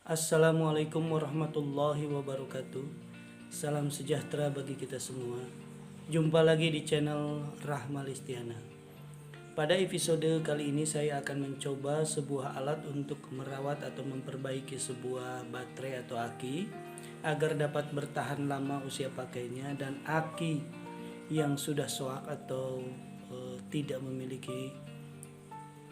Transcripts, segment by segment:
Assalamualaikum warahmatullahi wabarakatuh. Salam sejahtera bagi kita semua. Jumpa lagi di channel Rahma Listiana. Pada episode kali ini saya akan mencoba sebuah alat untuk merawat atau memperbaiki sebuah baterai atau aki agar dapat bertahan lama usia pakainya, dan aki yang sudah soak atau tidak memiliki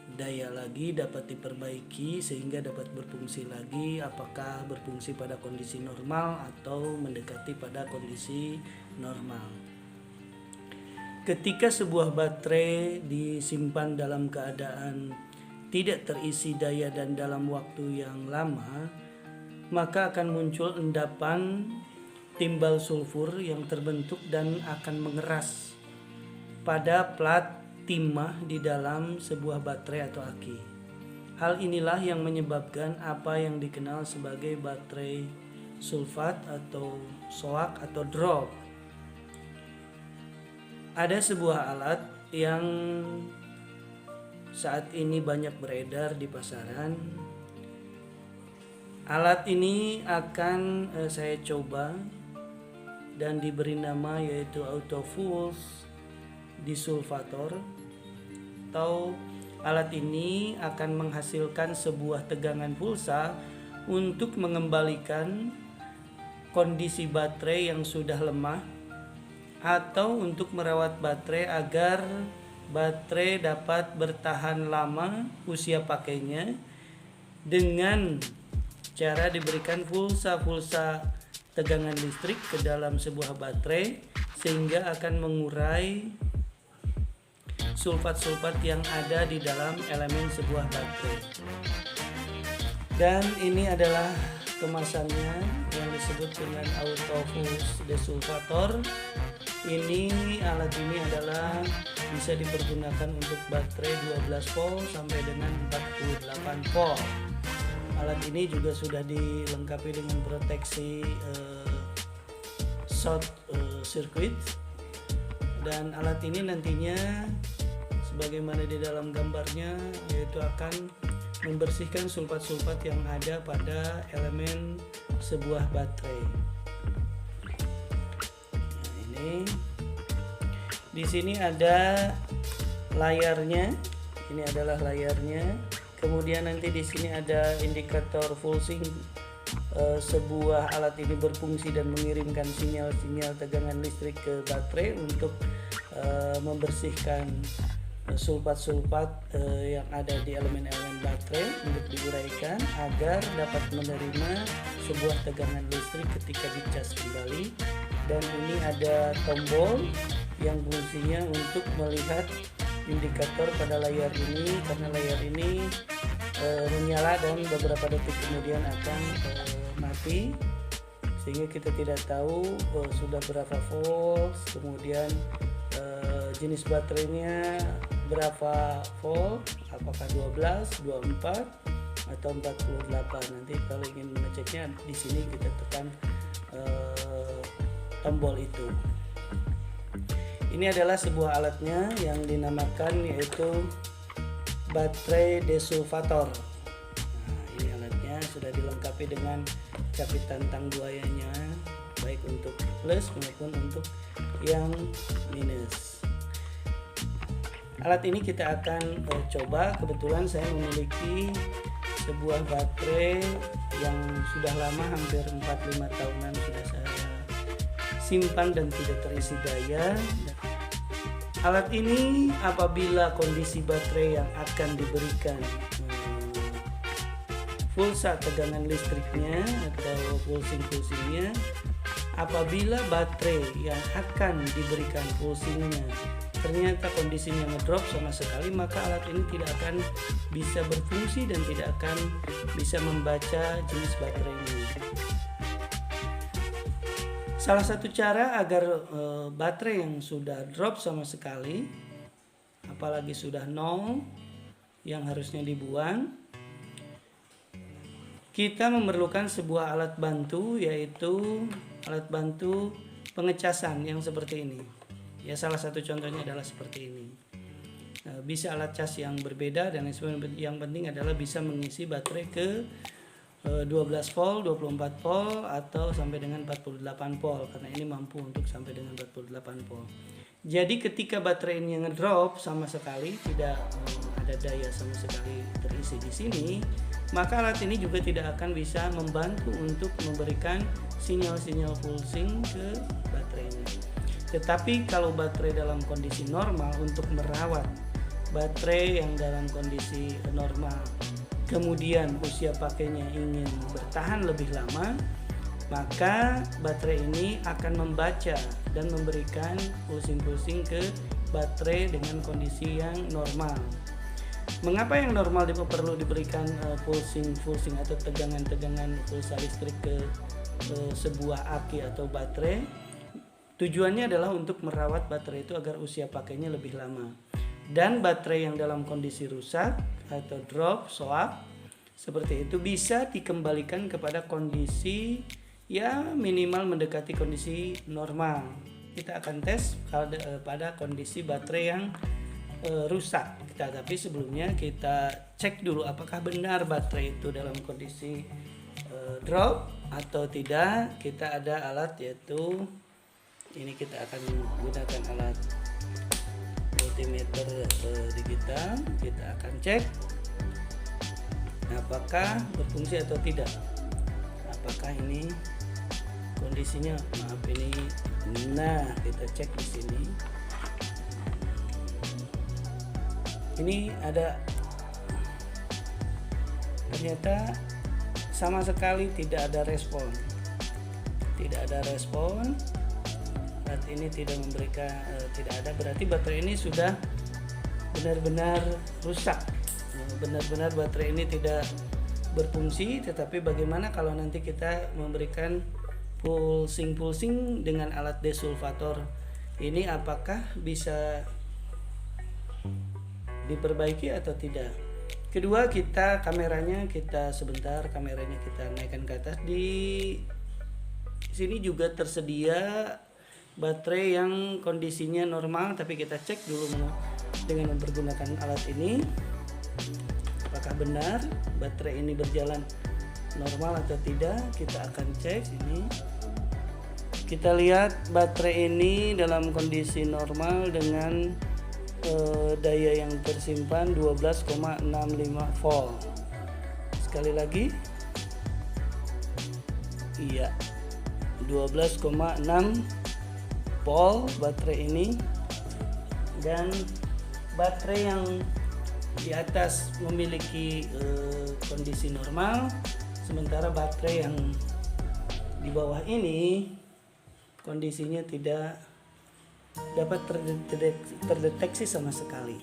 daya lagi dapat diperbaiki sehingga dapat berfungsi lagi, apakah berfungsi pada kondisi normal atau mendekati pada kondisi normal. Ketika sebuah baterai disimpan dalam keadaan tidak terisi daya dan dalam waktu yang lama, maka akan muncul endapan timbal sulfur yang terbentuk dan akan mengeras pada plat timah di dalam sebuah baterai atau aki. Hal inilah yang menyebabkan apa yang dikenal sebagai baterai sulfat atau soak atau drop. Ada sebuah alat yang saat ini banyak beredar di pasaran. Alat ini akan saya coba dan diberi nama yaitu Autofulse Disulfator, atau alat ini akan menghasilkan sebuah tegangan pulsa untuk mengembalikan kondisi baterai yang sudah lemah atau untuk merawat baterai agar baterai dapat bertahan lama usia pakainya dengan cara diberikan pulsa tegangan listrik ke dalam sebuah baterai, sehingga akan mengurai sulfat-sulfat yang ada di dalam elemen sebuah baterai. Dan ini adalah kemasannya yang disebut dengan Autofulse Desulfator. Alat ini adalah bisa dipergunakan untuk baterai 12 volt sampai dengan 48 volt. Alat ini juga sudah dilengkapi dengan proteksi short circuit, dan alat ini nantinya sebagaimana di dalam gambarnya, yaitu akan membersihkan sulfat-sulfat yang ada pada elemen sebuah baterai. Nah, ini di sini ada layarnya. Ini adalah layarnya. Kemudian nanti di sini ada indikator pulsing. Sebuah alat ini berfungsi dan mengirimkan sinyal-sinyal tegangan listrik ke baterai untuk membersihkan sulfat-sulfat yang ada di elemen-elemen baterai untuk diuraikan agar dapat menerima sebuah tegangan listrik ketika dicas kembali. Dan ini ada tombol yang fungsinya untuk melihat indikator pada layar ini, karena layar ini menyala dan beberapa detik kemudian akan mati, sehingga kita tidak tahu sudah berapa volt, kemudian jenis baterainya berapa volt, apakah 12, 24 atau 48. Nanti kalau ingin mengeceknya di sini kita tekan tombol itu. Ini adalah sebuah alatnya yang dinamakan yaitu baterai desulfator. Nah, ini alatnya sudah dilengkapi dengan capitan tang buayanya, baik untuk plus maupun untuk yang minus. Alat ini kita akan coba. Kebetulan saya memiliki sebuah baterai yang sudah lama, hampir 4-5 tahunan sudah saya simpan dan tidak terisi daya. Alat ini apabila kondisi baterai yang akan diberikan pulsa tegangan listriknya atau pulsingnya, apabila baterai yang akan diberikan pulsingnya ternyata kondisinya ngedrop sama sekali, maka alat ini tidak akan bisa berfungsi dan tidak akan bisa membaca jenis baterai ini. Salah satu cara agar baterai yang sudah drop sama sekali, apalagi sudah nol yang harusnya dibuang, kita memerlukan sebuah alat bantu, yaitu alat bantu pengecasan yang seperti ini. Ya, salah satu contohnya adalah seperti ini. Bisa alat cas yang berbeda, dan yang penting adalah bisa mengisi baterai ke 12 volt, 24 volt atau sampai dengan 48 volt, karena ini mampu untuk sampai dengan 48 volt. Jadi ketika baterai ini ngedrop sama sekali, tidak ada daya sama sekali terisi di sini, maka alat ini juga tidak akan bisa membantu untuk memberikan sinyal-sinyal pulsing ke baterainya. Tetapi kalau baterai dalam kondisi normal, untuk merawat baterai yang dalam kondisi normal, kemudian usia pakainya ingin bertahan lebih lama, maka baterai ini akan membaca dan memberikan pulsing-pulsing ke baterai dengan kondisi yang normal. Mengapa yang normal perlu diberikan pulsing atau tegangan-tegangan pulsa listrik ke sebuah aki atau baterai? Tujuannya adalah untuk merawat baterai itu agar usia pakainya lebih lama. Dan baterai yang dalam kondisi rusak atau drop, soak, seperti itu bisa dikembalikan kepada kondisi ya minimal mendekati kondisi normal. Kita akan tes pada kondisi baterai yang rusak. Tapi sebelumnya kita cek dulu apakah benar baterai itu dalam kondisi drop atau tidak. Kita ada alat, yaitu ini kita akan menggunakan alat multimeter digital. Kita akan cek apakah berfungsi atau tidak. Apakah ini kondisinya, maaf ini, nah kita cek di sini. Ini ada, ternyata sama sekali tidak ada respon. Tidak ada respon. Saat ini tidak memberikan, tidak ada, berarti baterai ini sudah benar-benar rusak. Benar-benar baterai ini tidak berfungsi. Tetapi bagaimana kalau nanti kita memberikan pulsing dengan alat desulfator ini, apakah bisa diperbaiki atau tidak? Kedua, kita kameranya kita naikkan ke atas. Di sini juga tersedia baterai yang kondisinya normal, tapi kita cek dulu dengan mempergunakan alat ini apakah benar baterai ini berjalan normal atau tidak. Kita akan cek ini. Kita lihat baterai ini dalam kondisi normal dengan daya yang tersimpan 12,65 volt. Sekali lagi, iya, 12,6 volt baterai ini. Dan baterai yang di atas memiliki kondisi normal, sementara baterai yang di bawah ini kondisinya tidak dapat terdeteksi sama sekali.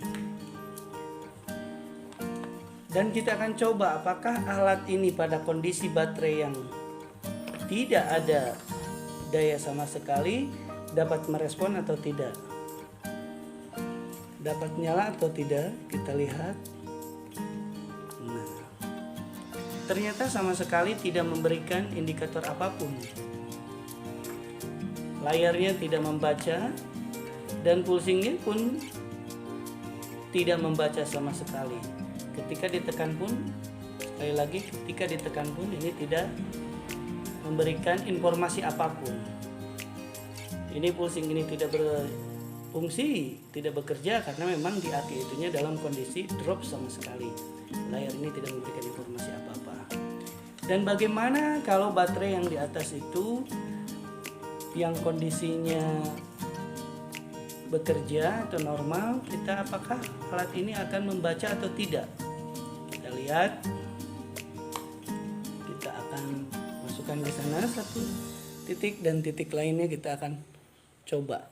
Dan kita akan coba apakah alat ini pada kondisi baterai yang tidak ada daya sama sekali dapat merespon atau tidak. Dapat nyala atau tidak, kita lihat. Nah, ternyata sama sekali tidak memberikan indikator apapun. Layarnya tidak membaca dan pulsingnya pun tidak membaca sama sekali. Ketika ditekan pun, sekali lagi, ketika ditekan pun ini tidak memberikan informasi apapun. Ini pulsing ini tidak berfungsi, tidak bekerja karena memang di aki itunya dalam kondisi drop sama sekali. Layar ini tidak memberikan informasi apa-apa. Dan bagaimana kalau baterai yang di atas itu yang kondisinya bekerja atau normal, apakah alat ini akan membaca atau tidak? Kita lihat. Kita akan masukkan di sana satu titik dan titik lainnya kita akan coba.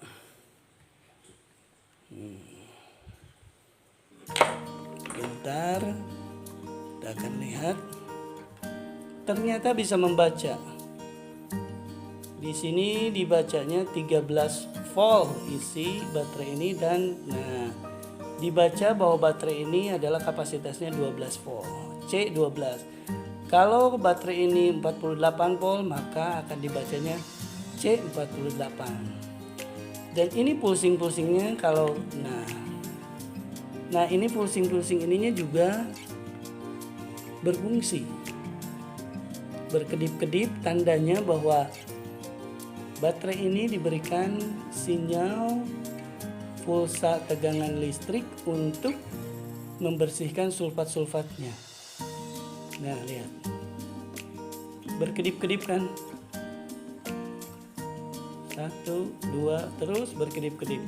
Bentar, kita akan lihat. Ternyata bisa membaca. Di sini dibacanya 13 volt isi baterai ini, dan dibaca bahwa baterai ini adalah kapasitasnya 12 volt, C12. Kalau baterai ini 48 volt, maka akan dibacanya C48. Dan ini pulsing-pulsingnya kalau ini pulsing-pulsing ininya juga berfungsi. berkedip-kedip, tandanya bahwa baterai ini diberikan sinyal pulsa tegangan listrik untuk membersihkan sulfat-sulfatnya. Nah, lihat. Berkedip-kedip kan? 1, 2, terus berkedip-kedip.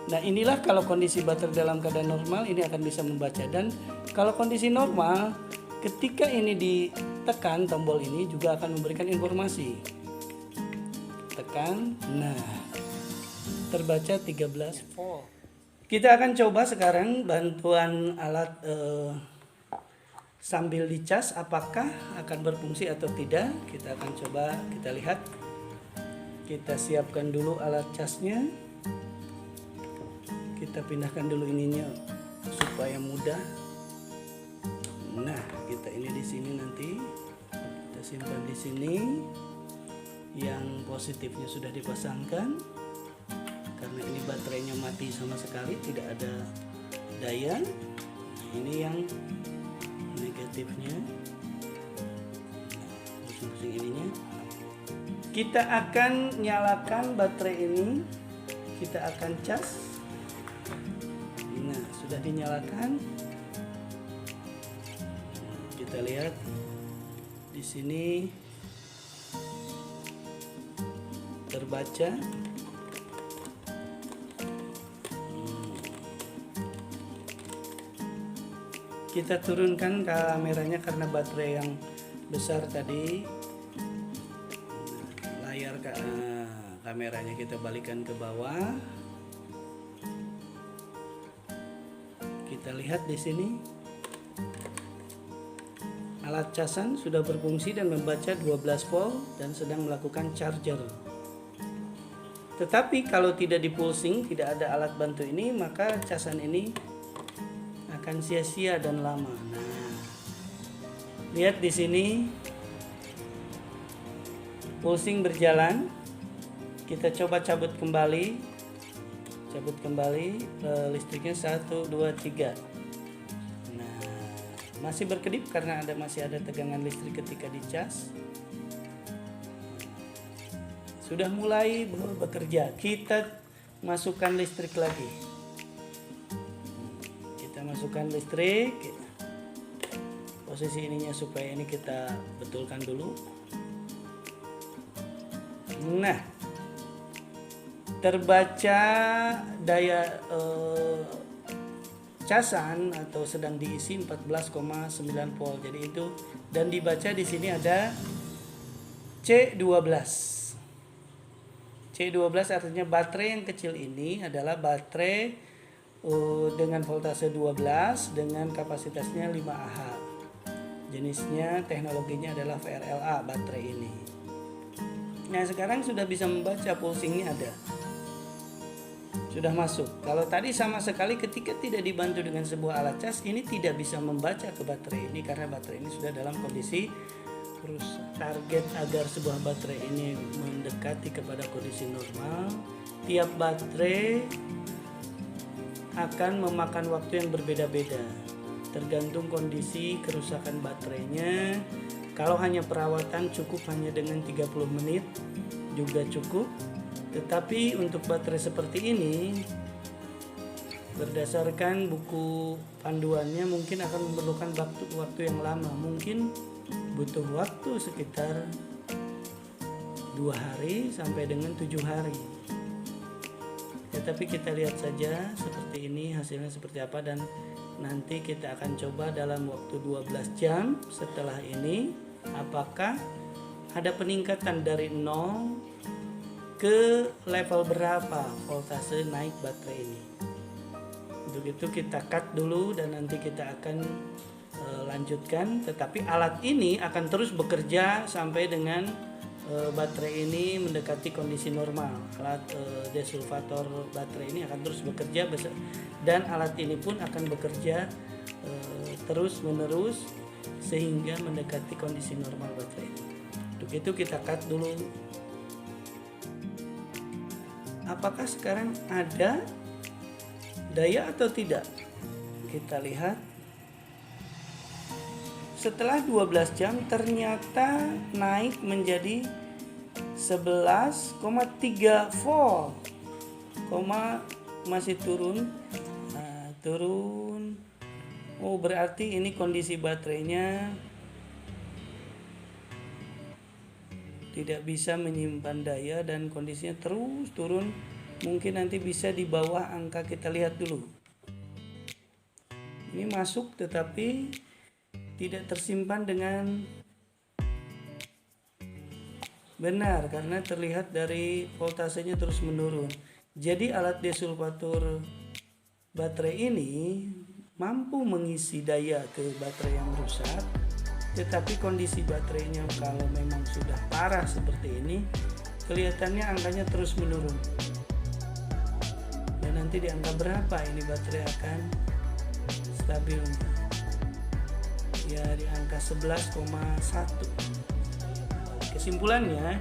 Nah, inilah kalau kondisi baterai dalam keadaan normal ini akan bisa membaca. Dan kalau kondisi normal, ketika ini ditekan tombol ini juga akan memberikan informasi. Tekan, nah terbaca 13 volt. Kita akan coba sekarang bantuan alat sambil dicas apakah akan berfungsi atau tidak. Kita akan coba, kita lihat. Kita siapkan dulu alat casnya. Kita pindahkan dulu ininya supaya mudah. Nah, kita ini di sini nanti kita simpan di sini. Yang positifnya sudah dipasangkan karena ini baterainya mati sama sekali, tidak ada daya. Nah, ini yang negatifnya. Pusing-pusing ininya. Kita akan nyalakan baterai ini. Kita akan cas. Nah, sudah dinyalakan. Kita lihat di sini terbaca. Kita turunkan kameranya karena baterai yang besar tadi. Layar kameranya kita balikan ke bawah. Kita lihat di sini. Alat casan sudah berfungsi dan membaca 12 volt dan sedang melakukan charger. Tetapi kalau tidak dipulsing, tidak ada alat bantu ini, maka casan ini akan sia-sia dan lama. Nah, lihat di sini pulsing berjalan. Kita coba cabut kembali. Cabut kembali listriknya 1, 2, 3. Nah, masih berkedip karena masih ada tegangan listrik ketika dicas. Sudah mulai bekerja. Kita masukkan listrik lagi. Kita masukkan listrik. Posisi ininya supaya ini kita betulkan dulu. Nah, terbaca daya casan atau sedang diisi 14,9 volt. Jadi itu, dan dibaca di sini ada C12. C12 artinya baterai yang kecil ini adalah baterai dengan voltase 12 dengan kapasitasnya 5 Ah. Jenisnya, teknologinya adalah VRLA baterai ini. Nah, sekarang sudah bisa membaca, pulsingnya ada. Sudah masuk. Kalau tadi sama sekali ketika tidak dibantu dengan sebuah alat cas, ini tidak bisa membaca ke baterai ini karena baterai ini sudah dalam kondisi rusak. Target agar sebuah baterai ini mendekati kepada kondisi normal, tiap baterai akan memakan waktu yang berbeda-beda tergantung kondisi kerusakan baterainya. Kalau hanya perawatan cukup hanya dengan 30 menit juga cukup. Tetapi untuk baterai seperti ini, berdasarkan buku panduannya mungkin akan memerlukan waktu yang lama. Mungkin butuh waktu sekitar 2 hari sampai dengan 7 hari. Tetapi kita lihat saja seperti ini, hasilnya seperti apa, dan nanti kita akan coba dalam waktu 12 jam setelah ini apakah ada peningkatan dari 0 ke level berapa voltase naik baterai ini. Untuk itu kita cut dulu dan nanti kita akan lanjutkan. Tetapi alat ini akan terus bekerja sampai dengan baterai ini mendekati kondisi normal. Alat desulfator baterai ini akan terus bekerja dan alat ini pun akan bekerja terus menerus sehingga mendekati kondisi normal baterai ini. Untuk itu kita cut dulu. Apakah sekarang ada daya atau tidak? Kita lihat. setelah 12 jam ternyata naik menjadi 11,3 volt, masih turun. Nah, turun. Oh, berarti ini kondisi baterainya tidak bisa menyimpan daya dan kondisinya terus turun. Mungkin nanti bisa di bawah angka, kita lihat dulu. Ini masuk tetapi tidak tersimpan dengan benar karena terlihat dari voltasenya terus menurun. Jadi alat desulfatur baterai ini mampu mengisi daya ke baterai yang rusak, tetapi kondisi baterainya kalau memang sudah parah seperti ini, kelihatannya angkanya terus menurun. Dan nanti di angka berapa ini baterai akan stabil? Ya di angka 11,1. Kesimpulannya,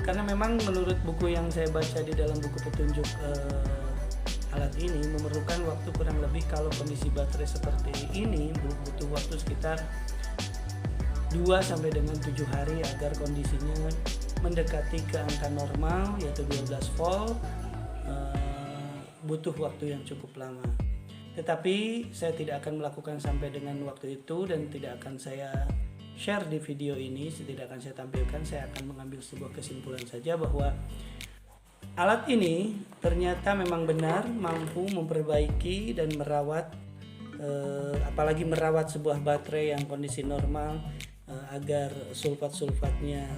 karena memang menurut buku yang saya baca di dalam buku petunjuk alat ini memerlukan waktu kurang lebih, kalau kondisi baterai seperti ini butuh waktu sekitar 2 sampai dengan 7 hari agar kondisinya mendekati ke angka normal yaitu 12 volt. Butuh waktu yang cukup lama. Tetapi saya tidak akan melakukan sampai dengan waktu itu dan tidak akan saya share di video ini, tidak akan saya tampilkan. Saya akan mengambil sebuah kesimpulan saja bahwa alat ini ternyata memang benar mampu memperbaiki dan merawat, apalagi merawat sebuah baterai yang kondisi normal, agar sulfat-sulfatnya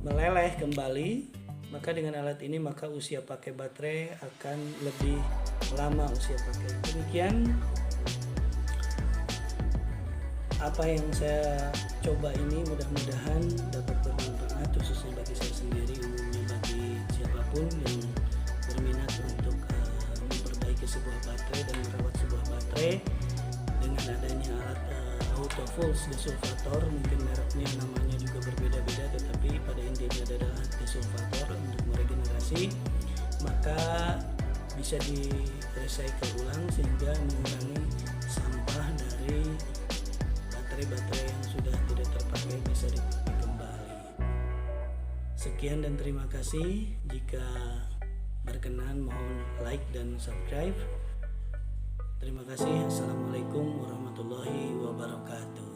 meleleh kembali. Maka dengan alat ini maka usia pakai baterai akan lebih lama usia pakai. Demikian apa yang saya coba ini, mudah-mudahan dapat bermanfaat khususnya bagi saya sendiri, umumnya bagi siapapun yang berminat untuk memperbaiki sebuah baterai dan merawat sebuah baterai dengan adanya alat auto pulse desulfator. Mungkin mereknya namanya juga berbeda-beda, tetapi pada intinya adalah desulfator untuk meregenerasi, maka bisa di recycle ulang sehingga mengurangi sampah dari baterai-baterai yang sudah tidak terpakai, bisa dipakai kembali. Sekian dan terima kasih. Jika berkenan mohon like dan subscribe. Terima kasih. Assalamualaikum warahmatullahi wabarakatuh.